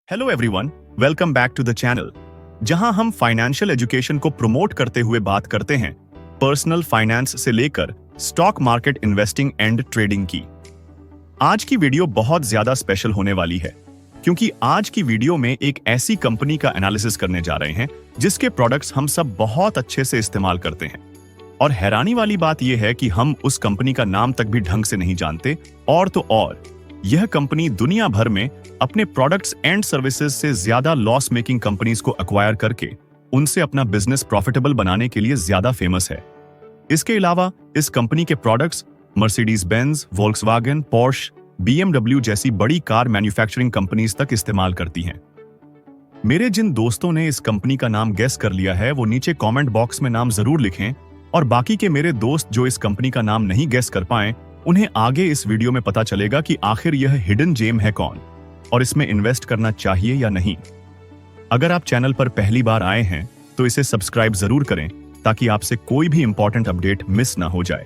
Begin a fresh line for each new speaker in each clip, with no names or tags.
Hello everyone, welcome back to the channel, जहां हम financial education को प्रमोट करते हुए बात करते हैं पर्सनल फाइनेंस से लेकर stock market investing and trading की। आज की वीडियो बहुत ज्यादा स्पेशल होने वाली है, क्योंकि आज की वीडियो में एक ऐसी कंपनी का एनालिसिस करने जा रहे हैं जिसके प्रोडक्ट्स हम सब बहुत अच्छे से इस्तेमाल करते हैं। और हैरानी वाली बात यह है कि हम उस कंपनी का नाम तक भी ढंग से नहीं जानते, और तो और यह कंपनी दुनिया भर में अपने प्रोडक्ट्स एंड सर्विसेज से ज्यादा लॉस मेकिंग कंपनीज को एक्वायर करके उनसे अपना बिजनेस प्रॉफिटेबल बनाने के लिए ज्यादा फेमस है। इसके अलावा इस कंपनी के products Mercedes Benz, Volkswagen, Porsche, BMW जैसी बड़ी कार मैन्युफैक्चरिंग कंपनीज तक इस्तेमाल करती हैं। मेरे जिन दोस्तों ने इस कंपनी का नाम गेस कर लिया है वो नीचे कमेंट बॉक्स में नाम जरूर लिखें, और बाकी के मेरे दोस्त जो इस कंपनी का नाम नहीं गेस कर पाए उन्हें आगे इस वीडियो में पता चलेगा कि आखिर यह हिडन जेम है कौन और इसमें इन्वेस्ट करना चाहिए या नहीं। अगर आप चैनल पर पहली बार आए हैं तो इसे सब्सक्राइब जरूर करें ताकि आपसे कोई भी इंपॉर्टेंट अपडेट मिस ना हो जाए।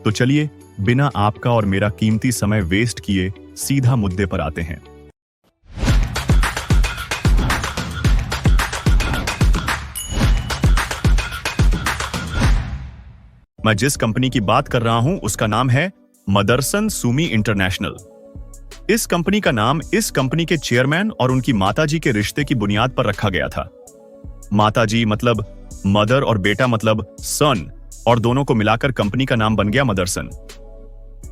तो चलिए बिना आपका और मेरा कीमती समय वेस्ट किए सीधा मुद्दे पर आते हैं। मैं जिस कंपनी की बात कर रहा हूं उसका नाम है मदरसन सुमी इंटरनेशनल। इस कंपनी का नाम इस कंपनी के चेयरमैन और उनकी माताजी के रिश्ते की बुनियाद पर रखा गया था। माताजी मतलब मदर और बेटा मतलब सन, और दोनों को मिलाकर कंपनी का नाम बन गया मदरसन।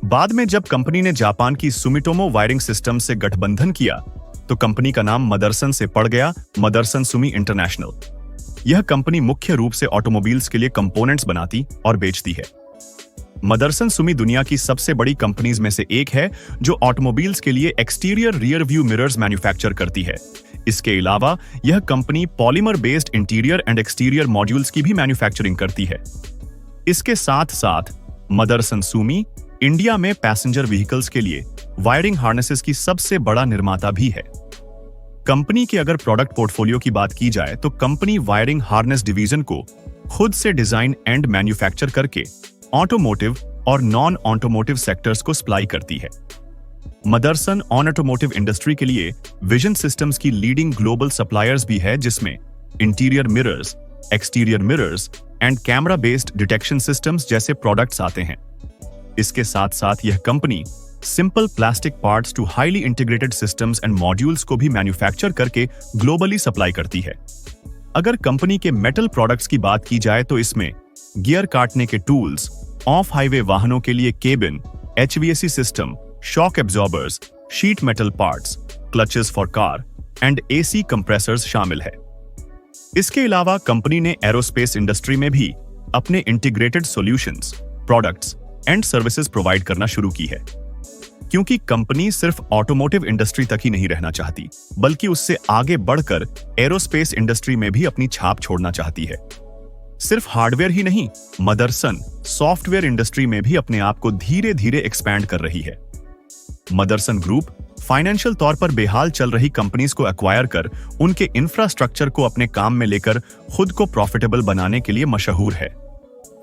बाद में जब कंपनी ने जापान की सुमिटोमो वायरिंग सिस्टम से गठबंधन किया तो कंपनी का नाम मदरसन से पड़ गया मदरसन सुमी इंटरनेशनल। यह कंपनी मुख्य रूप से ऑटोमोबाइल्स के लिए कंपोनेंट्स बनाती और बेचती है। मदरसन सुमी दुनिया की सबसे बड़ी कंपनीज में से एक है जो ऑटोमोबाइल्स के लिए exterior rear view mirrors manufacture करती है। इसके अलावा यह company polymer based interior and exterior modules की भी मैन्युफैक्चरिंग करती है। इसके साथ साथ मदरसन सुमी इंडिया में पैसेंजर व्हीकल्स के लिए वायरिंग हार्नेसेस की सबसे बड़ा निर्माता भी है। कंपनी के अगर प्रोडक्ट पोर्टफोलियो की बात की जाए तो कंपनी वायरिंग हार्नेस डिवीजन को खुद से डिजाइन एंड मैन्युफैक्चर करके ऑटोमोटिव और नॉन ऑटोमोटिव सेक्टर्स को सप्लाई करती है। मदरसन ऑन ऑटोमोटिव इंडस्ट्री के लिए विजन सिस्टम्स की लीडिंग ग्लोबल सप्लायर्स भी है, जिसमें interior mirrors, exterior mirrors and camera based detection systems जैसे प्रोडक्ट्स आते हैं। इसके साथ साथ यह company simple plastic parts to highly integrated systems and modules को भी मैन्युफैक्चर करके ग्लोबली सप्लाई करती है। अगर कंपनी के मेटल प्रोडक्ट्स की बात की जाए तो इसमें गियर काटने के टूल्स, ऑफ हाईवे वाहनों के लिए cabin, HVAC system, shock absorbers, sheet metal parts, clutches for car and AC compressors शामिल है। इसके अलावा कंपनी ने एरोस्पेस इंडस्ट्री में भी अपने integrated solutions, products and services provide करना शुरू की है, क्योंकि कंपनी सिर्फ ऑटोमोटिव इंडस्ट्री तक ही नहीं रहना चाहती बल्कि उससे आगे बढ़कर एरोस्पेस इंडस्ट्री में भी अपनी छाप छोड़ना चाहती है। सिर्फ हार्डवेयर ही नहीं, मदरसन सॉफ्टवेयर इंडस्ट्री में भी अपने आप को धीरे धीरे एक्सपैंड कर रही है। मदरसन ग्रुप फाइनेंशियल तौर पर बेहाल चल रही कंपनीज को एक्वायर कर उनके इंफ्रास्ट्रक्चर को अपने काम में लेकर खुद को प्रॉफिटेबल बनाने के लिए मशहूर है।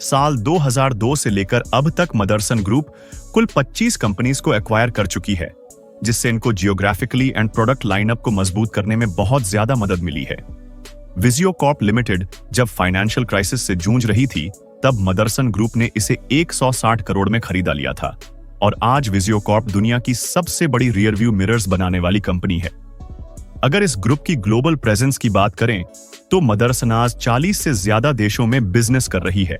साल 2002 से लेकर अब तक मदरसन ग्रुप कुल 25 कंपनीज को एक्वायर कर चुकी है, जिससे इनको जियोग्राफिकली एंड प्रोडक्ट लाइनअप को मजबूत करने में बहुत ज्यादा मदद मिली है। विजियो कॉर्प लिमिटेड जब फाइनेंशियल क्राइसिस से जूझ रही थी तब मदरसन ग्रुप ने इसे 160 करोड़ में खरीदा लिया था, और आज विजियो कॉर्प दुनिया की सबसे बड़ी रियर व्यू मिरर्स बनाने वाली कंपनी है। अगर इस ग्रुप की ग्लोबल प्रेजेंस की बात करें तो मदरसन आज 40 से ज्यादा देशों में बिजनेस कर रही है,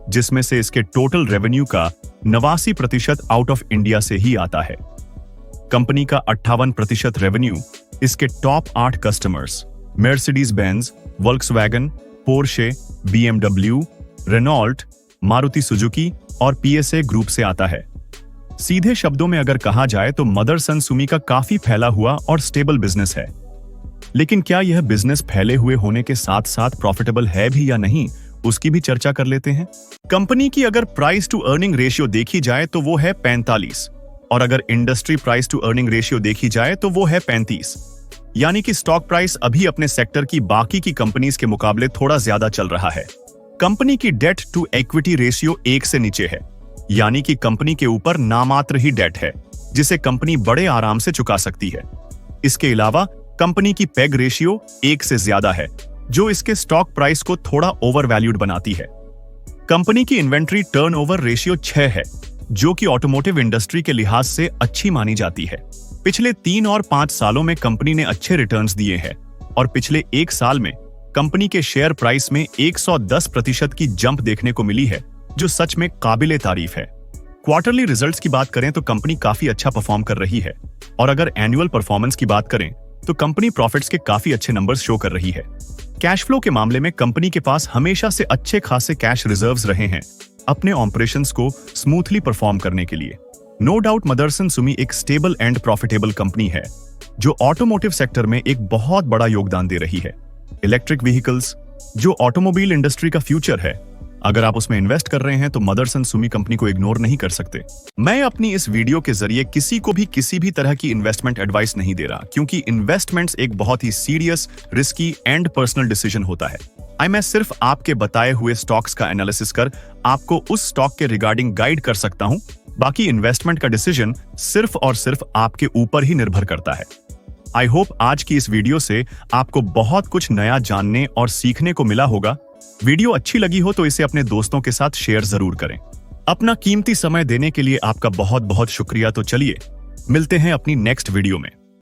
जिसमें से इसके टोटल रेवेन्यू का 89% आउट ऑफ इंडिया से ही आता है। कंपनी का 58% रेवेन्यू इसके top 8 customers Mercedes Benz, Volkswagen, Porsche, BMW, Renault, Maruti Suzuki और PSA ग्रुप से आता है। सीधे शब्दों में अगर कहा जाए तो मदरसन सुमी का काफी फैला हुआ और स्टेबल बिजनेस है। लेकिन क्या यह बिजनेस फैले हुए होने के साथ साथ प्रॉफिटेबल है भी या नहीं, उसकी भी चर्चा कर लेते हैं। कंपनी की अगर प्राइस टू अर्निंग रेशियो देखी जाए तो वो है 45, और अगर industry price to earning ratio देखी जाए तो वो है 35, यानी कि स्टॉक प्राइस अभी अपने सेक्टर की बाकी की कंपनीज के मुकाबले थोड़ा ज्यादा चल रहा है। कंपनी की डेट टू इक्विटी रेशियो 1 से नीचे है, यानी कि कंपनी के ऊपर नामात्र ही डेट है, जिसे कंपनी बड़े आराम से चुका सकती है। इसके अलावा कंपनी की पेग रेशियो 1 से ज्यादा है, जो इसके स्टॉक प्राइस को थोड़ा ओवर वैल्यूड बनाती है। कंपनी की इन्वेंट्री टर्नओवर रेशियो 6 है, जो कि ऑटोमोटिव इंडस्ट्री के लिहाज से अच्छी मानी जाती है। पिछले 3 और 5 सालों में कंपनी ने अच्छे रिटर्न्स दिए हैं और पिछले 1 साल में कंपनी के शेयर प्राइस में 110% की जंप देखने को मिली है, जो सच में काबिले तारीफ है। क्वार्टरली रिजल्ट्स की बात करें तो कंपनी काफी अच्छा परफॉर्म कर रही है, और अगर एनुअल परफॉर्मेंस की बात करें तो कंपनी प्रॉफिट्स के काफी अच्छे नंबर्स शो कर रही है। कैश फ्लो के मामले में कंपनी के पास हमेशा से अच्छे खासे कैश रिजर्व्स रहे हैं अपने ऑपरेशंस को स्मूथली परफॉर्म करने के लिए। नो डाउट मदरसन सुमी एक स्टेबल एंड प्रॉफिटेबल कंपनी है, जो ऑटोमोटिव सेक्टर में एक बहुत बड़ा योगदान दे रही है। इलेक्ट्रिक व्हीकल्स, जो ऑटोमोबाइल इंडस्ट्री का फ्यूचर है, अगर आप उसमें इन्वेस्ट कर रहे हैं तो मदरसन सुमी कंपनी को इग्नोर नहीं कर सकते। मैं अपनी इस वीडियो के जरिए किसी को भी किसी भी तरह की इन्वेस्टमेंट एडवाइस नहीं दे रहा, क्योंकि इन्वेस्टमेंट्स एक बहुत ही serious, risky and personal decision होता है। मैं सिर्फ आपके बताए हुए स्टॉक्स का एनालिसिस कर आपको उस स्टॉक के रिगार्डिंग गाइड कर सकता हूं। बाकी इन्वेस्टमेंट का डिसीजन सिर्फ और सिर्फ आपके ऊपर ही निर्भर करता है। आई होप आज की इस वीडियो से आपको बहुत कुछ नया जानने और सीखने को मिला होगा। वीडियो अच्छी लगी हो तो इसे अपने दोस्तों के साथ शेयर जरूर करें। अपना कीमती समय देने के लिए आपका बहुत बहुत शुक्रिया। तो चलिए मिलते हैं अपनी नेक्स्ट वीडियो में।